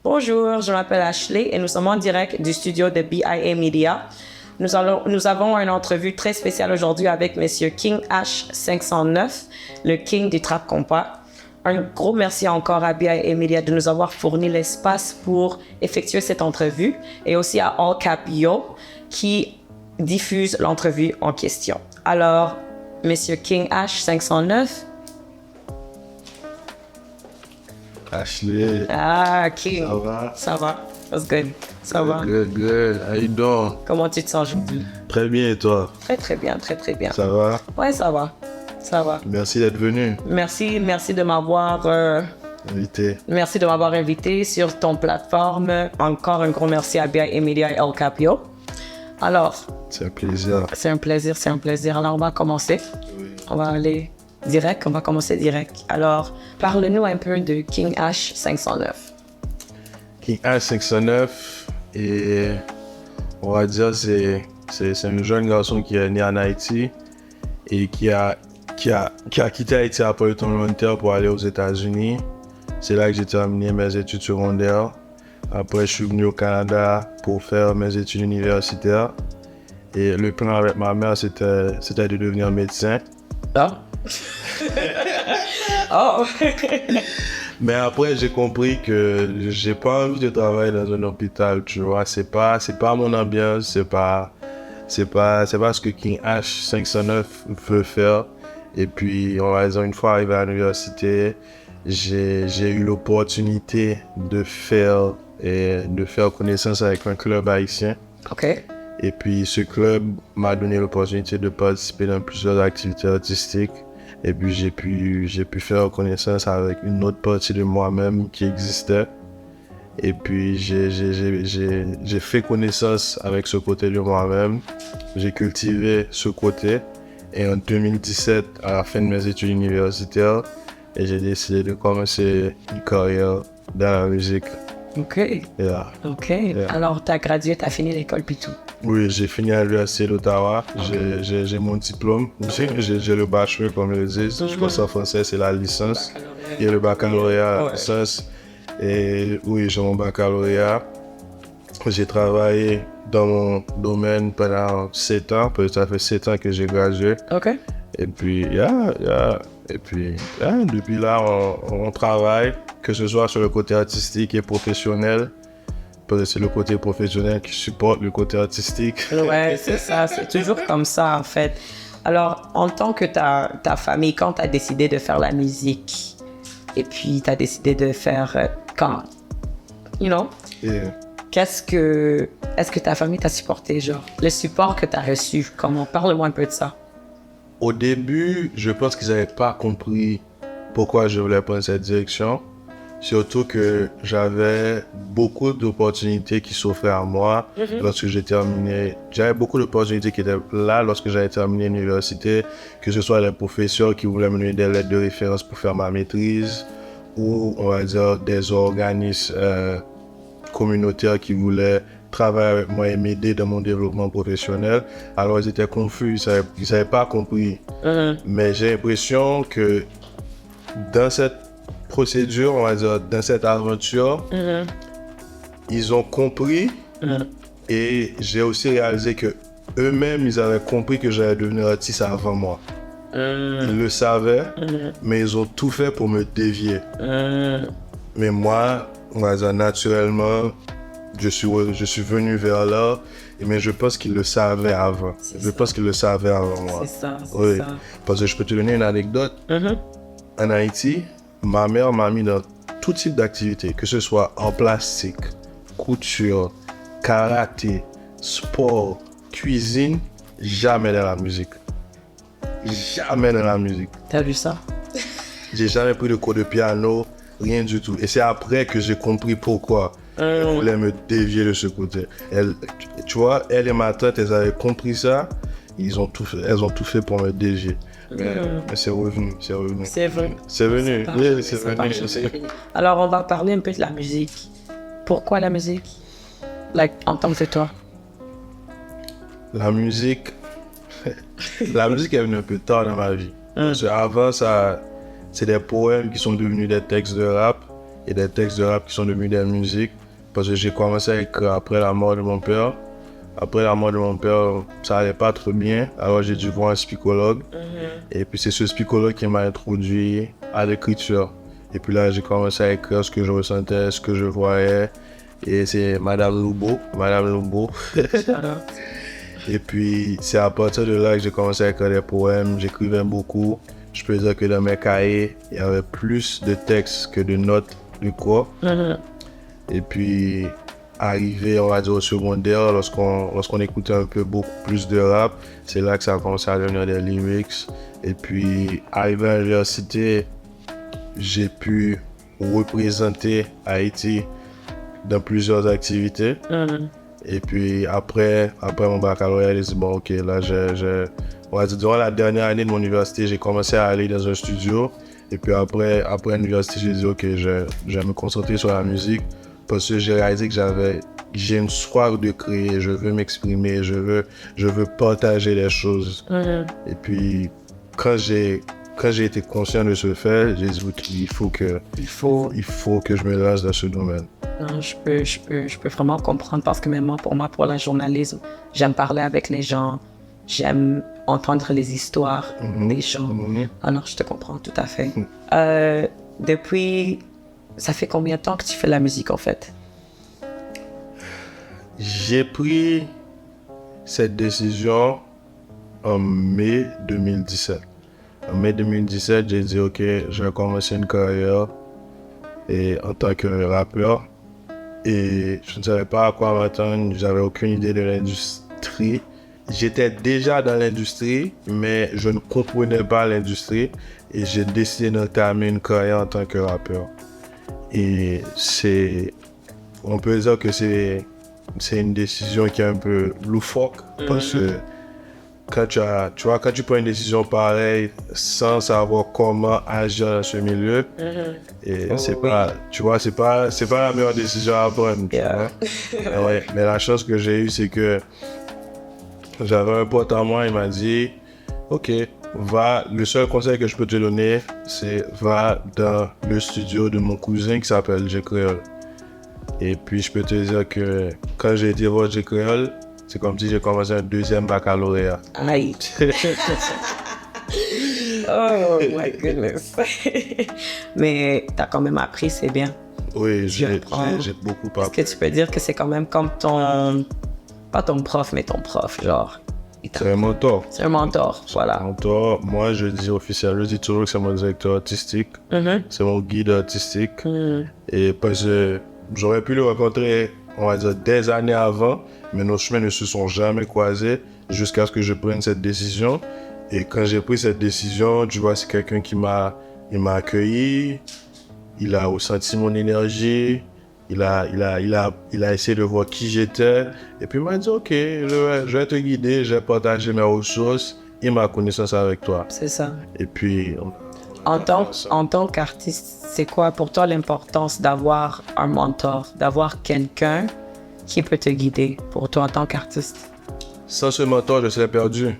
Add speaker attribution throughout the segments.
Speaker 1: Bonjour, je m'appelle Ashley et nous sommes en direct du studio de BIA Media. Nous avons une entrevue très spéciale aujourd'hui avec Monsieur King H 509, le King du Trap Compas. Un gros merci encore à BIA Media de nous avoir fourni l'espace pour effectuer cette entrevue et aussi à All Capio qui diffuse l'entrevue en question. Alors, Monsieur King H 509.
Speaker 2: Ashley.
Speaker 1: Ah, King.
Speaker 2: Ça va?
Speaker 1: Ça va. That's good. Ça va.
Speaker 2: Good. How you doing?
Speaker 1: Comment tu te sens aujourd'hui?
Speaker 2: Très bien, et toi?
Speaker 1: Très bien.
Speaker 2: Ça va?
Speaker 1: Ouais, ça va.
Speaker 2: Merci d'être venu.
Speaker 1: Merci de m'avoir
Speaker 2: Invité.
Speaker 1: merci de m'avoir invité sur ton plateforme. Encore un gros merci à BIA Media et El Capio. Alors,
Speaker 2: C'est un plaisir.
Speaker 1: c'est un plaisir. Alors, on va commencer.
Speaker 2: Oui.
Speaker 1: On va commencer direct. Alors, parle-nous un peu de King H 509.
Speaker 2: King H509, et on va dire c'est un jeune garçon qui est né en Haïti et qui a quitté Haïti après le tremblement de terre pour aller aux États-Unis. C'est là que j'ai terminé mes études secondaires. Après, je suis venu au Canada pour faire mes études universitaires. Et le plan avec ma mère, c'était de devenir médecin.
Speaker 1: Ah? Oh!
Speaker 2: Mais après, j'ai compris que j'ai pas envie de travailler dans un hôpital, tu vois. C'est pas mon ambiance, c'est pas ce que King H 509 veut faire. Et puis, on va dire, une fois arrivé à l'université, j'ai eu l'opportunité de faire connaissance avec un club haïtien.
Speaker 1: OK.
Speaker 2: Et puis, ce club m'a donné l'opportunité de participer dans plusieurs activités artistiques. Et puis, j'ai pu faire connaissance avec une autre partie de moi-même qui existait. Et puis, j'ai fait connaissance avec ce côté de moi-même. J'ai cultivé ce côté. Et en 2017, à la fin de mes études universitaires, j'ai décidé de commencer une carrière dans la musique.
Speaker 1: OK.
Speaker 2: Yeah.
Speaker 1: OK. Alors, tu as gradué, tu as fini l'école puis tout.
Speaker 2: Oui, j'ai fini à l'Université d'Ottawa. J'ai mon diplôme. J'ai le bachelor, comme ils le disent. Je pense en français, c'est la licence. Et le baccalauréat, la licence. Et oui, j'ai mon baccalauréat. J'ai travaillé dans mon domaine pendant 7 ans. Ça fait 7 ans que j'ai gradué.
Speaker 1: OK.
Speaker 2: Et puis, depuis là, on travaille, que ce soit sur le côté artistique et professionnel. Parce que c'est le côté professionnel qui supporte le côté artistique.
Speaker 1: Ouais, c'est ça. C'est toujours comme ça, en fait. Alors, en tant que ta famille, quand tu as décidé de faire la musique, et puis tu as décidé de faire quand, you know, est-ce que ta famille t'a supporté, genre, le support que tu as reçu, comment, parle-moi un peu de ça.
Speaker 2: Au début, je pense qu'ils n'avaient pas compris pourquoi je voulais prendre cette direction. Surtout que j'avais beaucoup d'opportunités qui s'offraient à moi lorsque j'ai terminé. J'avais beaucoup d'opportunités qui étaient là lorsque j'avais terminé l'université, que ce soit les professeurs qui voulaient me donner des lettres de référence pour faire ma maîtrise, ou on va dire des organismes communautaires qui voulaient travailler avec moi et m'aider dans mon développement professionnel. Alors ils étaient confus, ils n'avaient pas compris. Mais j'ai l'impression que dans cette procédure, on va dire, dans cette aventure, ils ont compris et j'ai aussi réalisé que eux-mêmes, ils avaient compris que j'allais devenir artiste avant moi. Ils le savaient, mais ils ont tout fait pour me dévier. Mais moi, on va dire, naturellement, je suis venu vers là, mais je pense qu'ils le savaient avant. Pense qu'ils le savaient avant moi.
Speaker 1: C'est ça.
Speaker 2: Parce que je peux te donner une anecdote. En Haïti, ma mère m'a mis dans tout type d'activités, que ce soit en plastique, couture, karaté, sport, cuisine, jamais dans la musique. Jamais dans la musique.
Speaker 1: T'as vu ça?
Speaker 2: J'ai jamais pris de cours de piano, rien du tout. Et c'est après que j'ai compris pourquoi elle voulait me dévier de ce côté. Tu vois, elle et ma tante, elles avaient compris ça. Elles ont tout fait pour me dévier. Mais c'est revenu.
Speaker 1: C'est venu.
Speaker 2: C'est venu.
Speaker 1: Parfait,
Speaker 2: Oui, c'est venu.
Speaker 1: Alors, on va parler un peu de la musique. Pourquoi la musique? En tant que toi.
Speaker 2: La musique est venue un peu tard dans ma vie. Parce qu'avant, c'est des poèmes qui sont devenus des textes de rap. et des textes de rap qui sont devenus des musiques. Parce que j'ai commencé à écrire après la mort de mon père. Après la mort de mon père, ça allait pas trop bien. Alors j'ai dû voir un psychologue. Et puis c'est ce psychologue qui m'a introduit à l'écriture. Et puis là, j'ai commencé à écrire ce que je ressentais, ce que je voyais. Et c'est Madame Loubo. Et puis c'est à partir de là que j'ai commencé à écrire des poèmes. J'écrivais beaucoup. Je peux dire que dans mes cahiers, il y avait plus de textes que de notes de cours. Et puis, arrivé, on va dire, au secondaire, lorsqu'on écoutait un peu beaucoup plus de rap, c'est là que ça a commencé à devenir des lyrics. Et puis, arrivé à l'université, j'ai pu représenter Haïti dans plusieurs activités. Et puis, après mon baccalauréat, j'ai dit, bon, ok, là, on va dire, durant la dernière année de mon université, j'ai commencé à aller dans un studio. Et puis après l'université, j'ai dit, ok, je vais me concentrer sur la musique. Parce que j'ai réalisé que j'ai une soif de créer, je veux m'exprimer, je veux partager les choses. Et puis, quand j'ai été conscient de ce fait, j'ai dit, ok, il faut que je me lance dans ce domaine.
Speaker 1: Non, je peux vraiment comprendre parce que même moi, pour le journalisme, j'aime parler avec les gens, j'aime entendre les histoires des gens. Alors, je te comprends tout à fait. Depuis, ça fait combien de temps que tu fais la musique en fait?
Speaker 2: J'ai pris cette décision en mai 2017. En mai 2017, j'ai dit, ok, je vais commencer une carrière en tant que rappeur. Et je ne savais pas à quoi m'attendre, j'avais aucune idée de l'industrie. J'étais déjà dans l'industrie, mais je ne comprenais pas l'industrie. Et j'ai décidé d'entamer une carrière en tant que rappeur. Et on peut dire que c'est une décision qui est un peu loufoque. Parce que quand tu prends une décision pareille sans savoir comment agir dans ce milieu, et c'est pas la meilleure décision à prendre. Ouais, mais la chance que j'ai eue, c'est que j'avais un pote à moi, il m'a dit, ok, le seul conseil que je peux te donner, c'est va dans le studio de mon cousin qui s'appelle J Creole. Et puis je peux te dire que quand j'ai été voir J Creole, c'est comme si j'ai commencé un deuxième baccalauréat.
Speaker 1: Aïe. Oh my goodness. Mais t'as quand même appris, c'est bien.
Speaker 2: Oui, j'ai beaucoup appris.
Speaker 1: Est-ce que tu peux dire que c'est quand même comme pas ton prof, mais ton prof, genre?
Speaker 2: C'est un mentor.
Speaker 1: C'est un mentor, voilà.
Speaker 2: Un mentor, moi je dis officiellement, je dis toujours que c'est mon directeur artistique. C'est mon guide artistique. Et parce que j'aurais pu le rencontrer, on va dire, des années avant, mais nos chemins ne se sont jamais croisés jusqu'à ce que je prenne cette décision. Et quand j'ai pris cette décision, tu vois, c'est quelqu'un qui m'a accueilli, il a ressenti mon énergie, il a essayé de voir qui j'étais, et puis il m'a dit, ok, je vais te guider, je vais partager mes ressources et ma connaissance avec toi.
Speaker 1: C'est ça.
Speaker 2: Et puis...
Speaker 1: En tant qu'artiste, c'est quoi pour toi l'importance d'avoir un mentor, d'avoir quelqu'un qui peut te guider pour toi en tant qu'artiste?
Speaker 2: Sans ce mentor, je serais perdu.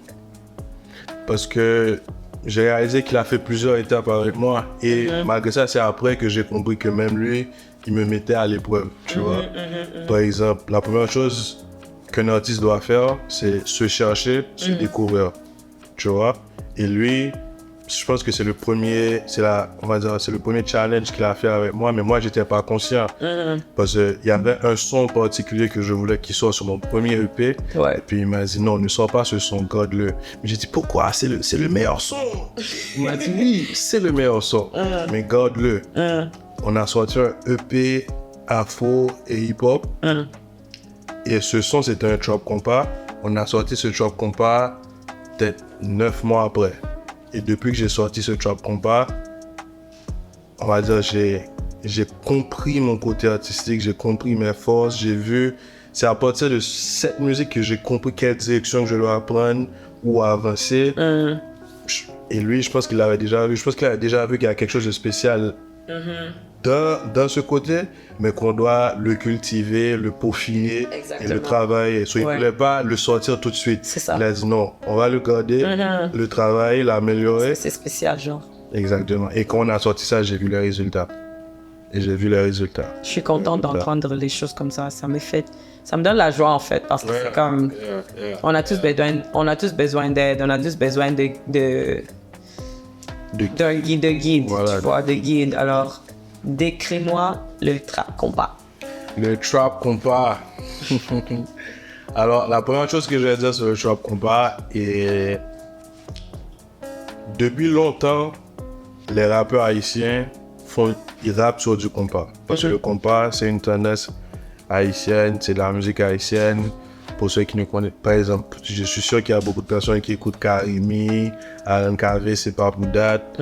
Speaker 2: Parce que j'ai réalisé qu'il a fait plusieurs étapes avec moi. Et malgré ça, c'est après que j'ai compris que même lui, il me mettait à l'épreuve, tu vois. Par exemple, la première chose qu'un artiste doit faire, c'est se chercher, se découvrir, tu vois. Et lui, je pense que c'est le premier challenge qu'il a fait avec moi, mais moi, j'étais pas conscient. Parce qu'il y avait un son particulier que je voulais qu'il sorte sur mon premier EP.
Speaker 1: Ouais.
Speaker 2: Et puis il m'a dit, non, ne sors pas ce son, garde-le. Mais j'ai dit, pourquoi? C'est le meilleur son. Il m'a dit, oui, c'est le meilleur son, mais garde-le. On a sorti un EP afro et hip-hop. Et ce son, c'était un trap compas. On a sorti ce trap compas peut-être 9 mois après. Et depuis que j'ai sorti ce trap compas, on va dire, j'ai compris mon côté artistique, j'ai compris mes forces, j'ai vu. C'est à partir de cette musique que j'ai compris quelle direction que je dois prendre ou avancer. Et lui, je pense qu'il avait déjà vu. Je pense qu'il avait déjà vu qu'il y a quelque chose de spécial dans ce côté, mais qu'on doit le cultiver, le peaufiner et le travailler. Il ne voulait pas le sortir tout de suite.
Speaker 1: C'est ça.
Speaker 2: Il a dit non, on va le garder, le travailler, l'améliorer.
Speaker 1: C'est spécial, genre.
Speaker 2: Exactement. Et quand on a sorti ça, j'ai vu les résultats. et j'ai vu les résultats.
Speaker 1: Je suis contente d'entendre les choses comme ça. Ça me donne la joie en fait parce que c'est comme on a tous besoin d'aide, on a tous besoin d'un guide,
Speaker 2: Voilà.
Speaker 1: tu vois, de guide. Alors, décris-moi le trap compas.
Speaker 2: Le trap compas. Alors, la première chose que je vais dire sur le trap compas est depuis longtemps, les rappeurs haïtiens ils rappent sur du compas. Parce que le compas, c'est une tendance haïtienne, c'est de la musique haïtienne. Pour ceux qui ne connaissent pas, par exemple, je suis sûr qu'il y a beaucoup de personnes qui écoutent Karimi, Alain Kavé, c'est pas pour date.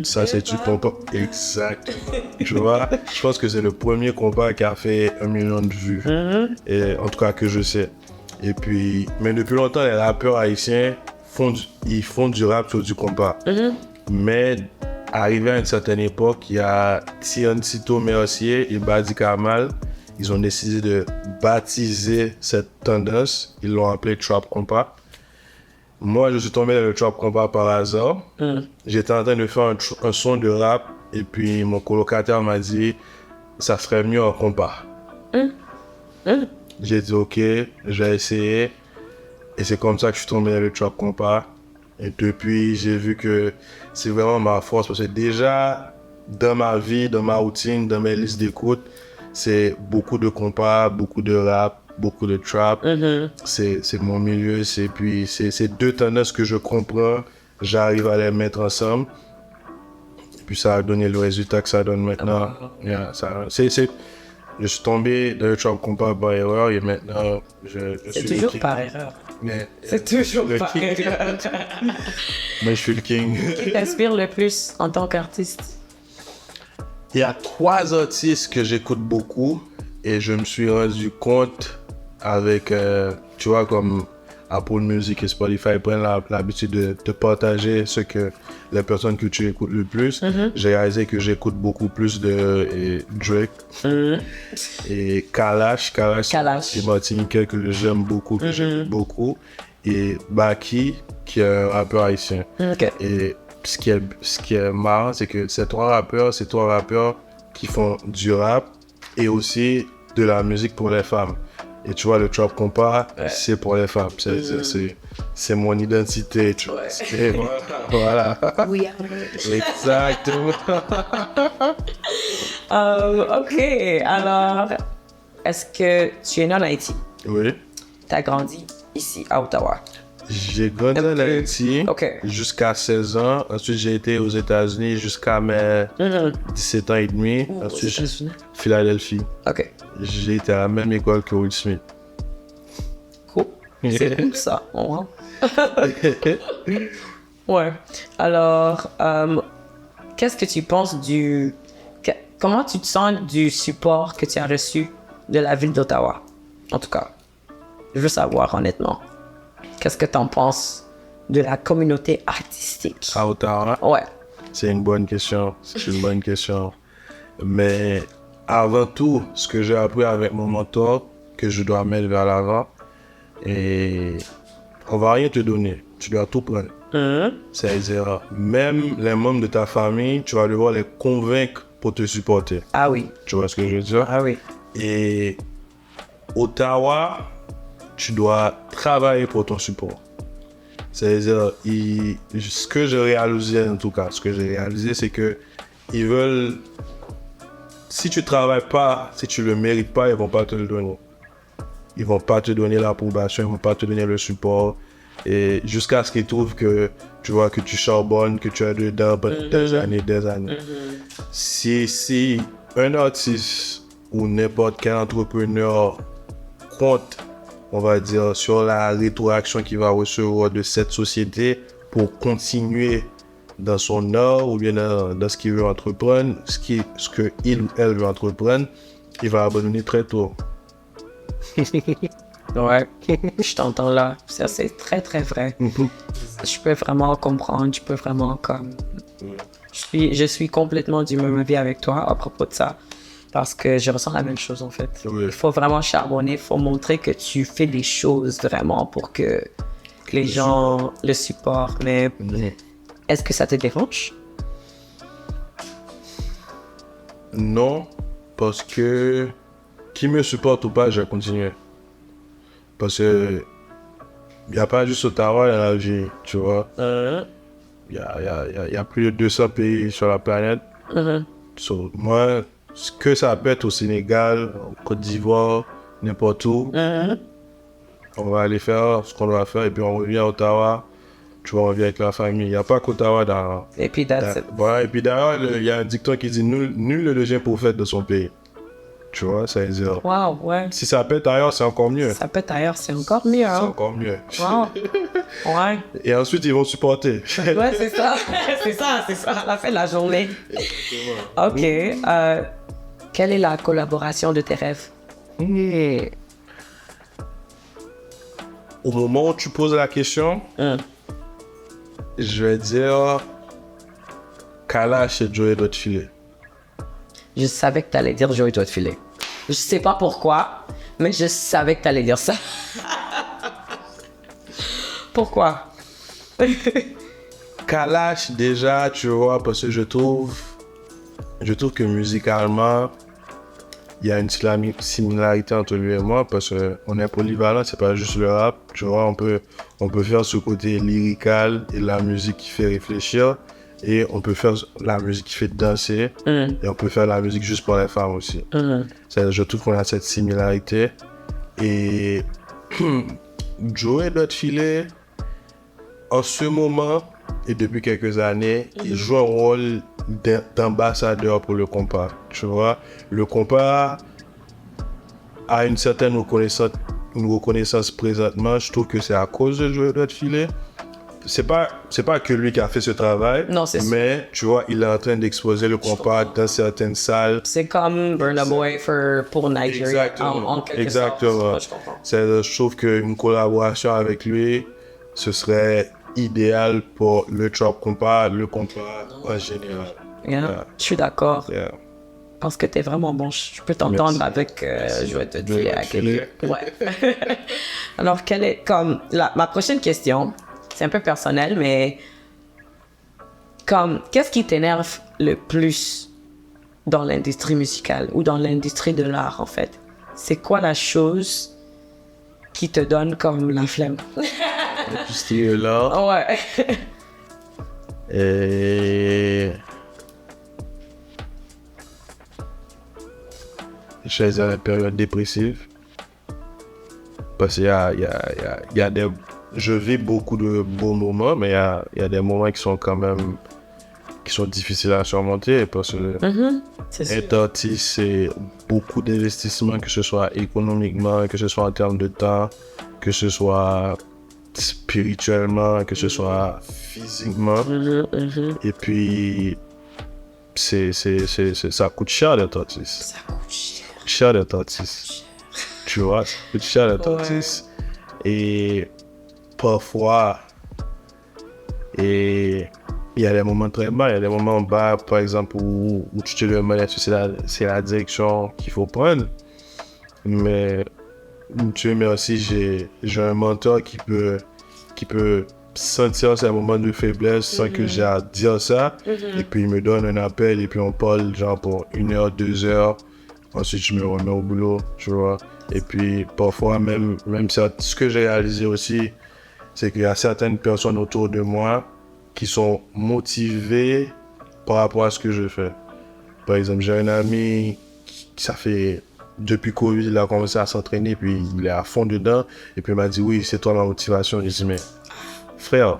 Speaker 2: Ça, c'est du compas. Exact. Tu vois, je pense que c'est le premier compas qui a fait 1 million de vues. Et, en tout cas, que je sais. Et puis, mais depuis longtemps, les rappeurs haïtiens font du rap sur du compas. Mais arrivé à une certaine époque, il y a Tito Mercier et Badi Kamal. Ils ont décidé de baptiser cette tendance. Ils l'ont appelé Trap Compas. Moi, je suis tombé dans le Trap Compas par hasard. J'étais en train de faire un son de rap. Et puis, mon colocataire m'a dit, ça serait mieux en compas. J'ai dit, ok, je vais essayer. Et c'est comme ça que je suis tombé dans le Trap Compas. Et depuis, j'ai vu que c'est vraiment ma force. Parce que déjà, dans ma vie, dans ma routine, dans mes listes d'écoute, c'est beaucoup de compas, beaucoup de rap, beaucoup de trap. C'est mon milieu. Puis c'est deux tendances que je comprends. J'arrive à les mettre ensemble. Et puis ça a donné le résultat que ça donne maintenant. Je suis tombé dans le trap compas par erreur et maintenant je suis
Speaker 1: toujours par erreur. C'est toujours par erreur.
Speaker 2: Mais je suis le king.
Speaker 1: Qui t'inspire le plus en tant qu'artiste?
Speaker 2: Il y a 3 artistes que j'écoute beaucoup et je me suis rendu compte avec, tu vois, comme Apple Music et Spotify prennent l'habitude de te partager ce que les personnes que tu écoutes le plus. J'ai réalisé que j'écoute beaucoup plus de Drake et Kalash et Martiniquais que j'aime beaucoup, que j'aime beaucoup, et Baki qui est un rappeur haïtien. Et ce qui est marrant, c'est que ces 3 rappeurs qui font du rap et aussi de la musique pour les femmes. Et tu vois, le trap compas, c'est pour les femmes. C'est mon identité, tu vois. Voilà.
Speaker 1: Oui,
Speaker 2: Exactement.
Speaker 1: OK. Alors, est-ce que tu es né en Haïti?
Speaker 2: Oui.
Speaker 1: Tu as grandi ici, à Ottawa?
Speaker 2: J'ai grandi en Haïti jusqu'à 16 ans. Ensuite, j'ai été aux États-Unis jusqu'à mes 17 ans et demi. Ensuite, Philadelphie.
Speaker 1: OK.
Speaker 2: J'ai été à la même école que Will Smith.
Speaker 1: Cool. C'est cool ça. Ouais. Alors, qu'est-ce que tu penses comment tu te sens du support que tu as reçu de la ville d'Ottawa? En tout cas, je veux savoir honnêtement. Qu'est-ce que tu en penses de la communauté artistique?
Speaker 2: À Ottawa?
Speaker 1: Ouais.
Speaker 2: C'est une bonne question. Mais avant tout, ce que j'ai appris avec mon mentor, que je dois mettre vers l'avant, et on va rien te donner. Tu dois tout prendre. C'est-à-dire, même les membres de ta famille, tu vas devoir les convaincre pour te supporter.
Speaker 1: Ah oui.
Speaker 2: Tu vois ce que je veux dire?
Speaker 1: Ah oui.
Speaker 2: Et Ottawa, tu dois travailler pour ton support. C'est-à-dire, ce que j'ai réalisé, c'est que ils veulent, si tu travailles pas, si tu le mérites pas, ils vont pas te le donner. Ils vont pas te donner l'approbation, ils vont pas te donner le support. Et jusqu'à ce qu'ils trouvent que, tu vois, que tu charbonnes, que tu es dedans pendant des années. Si un artiste ou n'importe quel entrepreneur compte, on va dire, sur la rétroaction qu'il va recevoir de cette société pour continuer dans son art ou bien dans ce qu'il veut entreprendre, ce que il ou elle veut entreprendre, il va abandonner très tôt.
Speaker 1: Ouais, je t'entends là. Ça, c'est très, très vrai. Je peux vraiment comprendre, je peux vraiment comme... Je suis complètement du même avis avec toi à propos de ça. Parce que je ressens la même chose en fait.
Speaker 2: Oui.
Speaker 1: Il faut vraiment charbonner, il faut montrer que tu fais des choses vraiment pour que les gens le supportent. Mais est-ce que ça te dérange?
Speaker 2: Non, parce que qui me supporte ou pas, je vais continuer. Parce que il n'y a pas juste Ottawa dans la vie, tu vois. Il y a plus de 200 pays sur la planète. So, moi, ce que ça peut être au Sénégal, en Côte d'Ivoire, n'importe où, on va aller faire ce qu'on doit faire et puis on revient à Ottawa. Tu vois, on revient avec la famille. Il n'y a pas qu'Ottawa dans...
Speaker 1: Et puis, that's it.
Speaker 2: Voilà, et puis d'ailleurs, il y a un dicton qui dit nul ne devient prophète de son pays. Tu vois, ça veut dire...
Speaker 1: Wow, ouais.
Speaker 2: Si ça pète ailleurs, c'est encore mieux.
Speaker 1: Ça pète ailleurs, c'est encore mieux,
Speaker 2: C'est
Speaker 1: hein.
Speaker 2: encore mieux.
Speaker 1: Wow. Ouais.
Speaker 2: Et ensuite, ils vont supporter.
Speaker 1: Ouais, c'est ça. C'est ça, à la fin de la journée. OK. Quelle est la collaboration de tes rêves?
Speaker 2: Au moment où tu poses la question, je vais dire Kalash et Joey doit te filer.
Speaker 1: Je savais que tu allais dire Joey doit te filer. Je sais pas pourquoi, mais je savais que tu allais dire ça. Pourquoi?
Speaker 2: Kalash, déjà, tu vois, parce que je trouve que musicalement, il y a une similarité entre lui et moi, parce qu'on est polyvalent, c'est pas juste le rap, tu vois, on peut faire ce côté lyrical et la musique qui fait réfléchir, et on peut faire la musique qui fait danser, et on peut faire la musique juste pour les femmes aussi. Je trouve qu'on a cette similarité, et Joey doit te filer, en ce moment, et depuis quelques années, il joue un rôle d'ambassadeur pour le compas. Tu vois, le compas a une certaine reconnaissance présentement. Je trouve que c'est à cause de Joey doit te filer. C'est pas que lui qui a fait ce travail,
Speaker 1: Non, c'est
Speaker 2: mais tu vois, il est en train d'exposer le compas dans certaines salles.
Speaker 1: C'est comme Burna Boy pour Nigeria.
Speaker 2: Exactement.
Speaker 1: En quelque
Speaker 2: Exactement.
Speaker 1: sorte. Je comprends.
Speaker 2: Je trouve qu'une collaboration avec lui, ce serait idéal pour le trap compas, le compas en général.
Speaker 1: Yeah. Je suis d'accord.
Speaker 2: Yeah.
Speaker 1: Parce que t'es vraiment bon. Je peux t'entendre avec je vais te dire à quelqu'un. Ouais. Alors, quelle est comme ma prochaine question, c'est un peu personnel, mais comme qu'est-ce qui t'énerve le plus dans l'industrie musicale ou dans l'industrie de l'art en fait? C'est quoi la chose qui te donne comme la flemme?
Speaker 2: Tout ce qui est là.
Speaker 1: Ouais.
Speaker 2: Et je suis dans une période dépressive. Parce qu'il y a des... Je vis beaucoup de beaux moments, mais il y a des moments qui sont quand même... qui sont difficiles à surmonter. Parce que être artiste, c'est beaucoup d'investissements, que ce soit économiquement, que ce soit en termes de temps, que ce soit spirituellement, que ce soit physiquement. Et puis, ça coûte cher d'être artiste.
Speaker 1: Ça coûte
Speaker 2: cher d'être artiste. Tu vois, ça coûte cher d'être artiste. Et parfois, il y a des moments très bas, il y a des moments bas, par exemple, où tu te demandes est-ce que c'est la direction qu'il faut prendre. Mais Dieu merci, j'ai un mentor qui peut sentir ces moments de faiblesse sans que j'ai à dire ça. Et puis il me donne un appel et puis on parle genre pour 1 heure, 2 heures. Ensuite je me remets au boulot, tu vois. Et puis parfois même ce que j'ai réalisé aussi, c'est qu'il y a certaines personnes autour de moi qui sont motivées par rapport à ce que je fais. Par exemple, j'ai un ami qui ça fait... Depuis Covid, il a commencé à s'entraîner, puis il est à fond dedans. Et puis il m'a dit, oui, c'est toi ma motivation. J'ai dit, mais frère,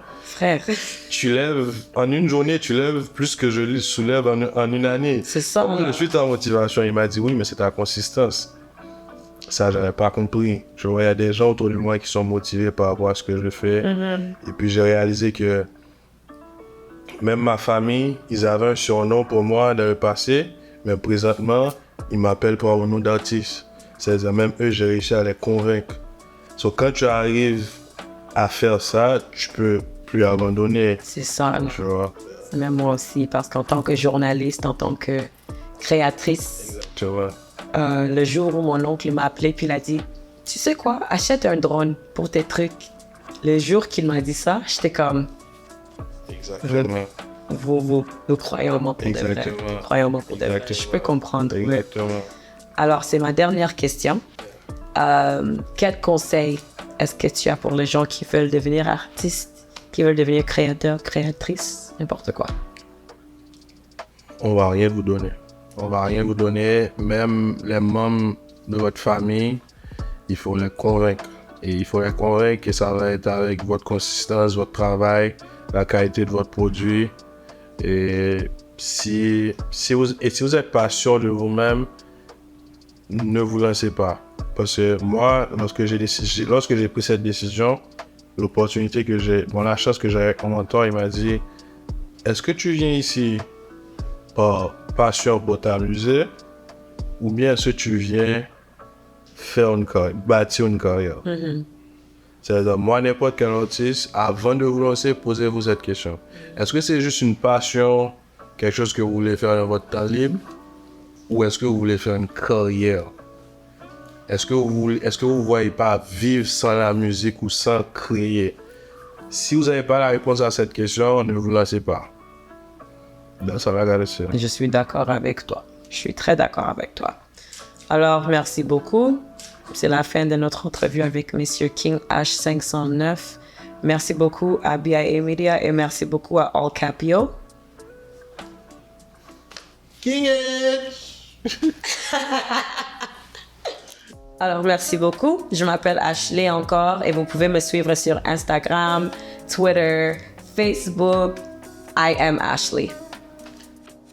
Speaker 2: tu lèves, en une journée, tu lèves plus que je soulève en une année.
Speaker 1: C'est ça.
Speaker 2: Je suis ta motivation. Il m'a dit, oui, mais c'est ta consistance. Ça, j'avais pas compris. Je vois, il y a des gens autour de moi qui sont motivés par rapport à ce que je fais. Et puis j'ai réalisé que même ma famille, ils avaient un surnom pour moi dans le passé, mais présentement, ils m'appellent pour un nom d'artiste. C'est-à-dire, même eux, j'ai réussi à les convaincre. Donc, quand tu arrives à faire ça, tu peux plus abandonner.
Speaker 1: C'est ça.
Speaker 2: Tu vois.
Speaker 1: Même moi aussi, parce qu'en tant que journaliste, en tant que créatrice,
Speaker 2: Tu vois.
Speaker 1: Le jour où mon oncle m'a appelé, puis il a dit, tu sais quoi, achète un drone pour tes trucs. Le jour qu'il m'a dit ça, j'étais comme...
Speaker 2: Exactement.
Speaker 1: vous croyez au monde pour de vrai.
Speaker 2: Exactement.
Speaker 1: Vous croyez au monde pour de vrai.
Speaker 2: Exactement.
Speaker 1: Je peux comprendre. Oui.
Speaker 2: Exactement.
Speaker 1: Alors, c'est ma dernière question. Quel conseil est-ce que tu as pour les gens qui veulent devenir artistes, qui veulent devenir créateurs, créatrices, n'importe quoi?
Speaker 2: On va rien vous donner. On va rien vous donner. Même les membres de votre famille, il faut les convaincre. Et il faut les convaincre que ça va être avec votre consistance, votre travail, la qualité de votre produit. Et si vous n'êtes pas sûr de vous-même, ne vous lancez pas. Parce que moi, lorsque j'ai pris cette décision, l'opportunité que j'ai, la chance que j'avais avec mon mentor, il m'a dit, est-ce que tu viens ici par passion pour t'amuser, ou bien est-ce que tu viens faire bâtir une carrière? C'est-à-dire, moi, n'importe quel artiste, avant de vous lancer, posez-vous cette question. Est-ce que c'est juste une passion, quelque chose que vous voulez faire dans votre temps libre, ou est-ce que vous voulez faire une carrière? Est-ce que vous voyez pas vivre sans la musique ou sans créer? Si vous n'avez pas la réponse à cette question, ne vous lancez pas. Ben, ça va regarder ça.
Speaker 1: Je suis d'accord avec toi. Je suis très d'accord avec toi. Alors, merci beaucoup. C'est la fin de notre entrevue avec Monsieur King H509. Merci beaucoup à BIA Media et merci beaucoup à All Capio.
Speaker 2: King H!
Speaker 1: Alors, merci beaucoup. Je m'appelle Ashley encore et vous pouvez me suivre sur Instagram, Twitter, Facebook. I am Ashley.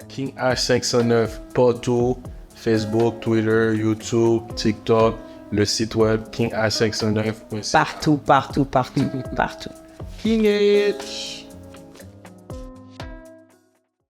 Speaker 2: King H509 partout, Facebook, Twitter, YouTube, TikTok, le site web kingh509.com.
Speaker 1: Partout.
Speaker 2: King H!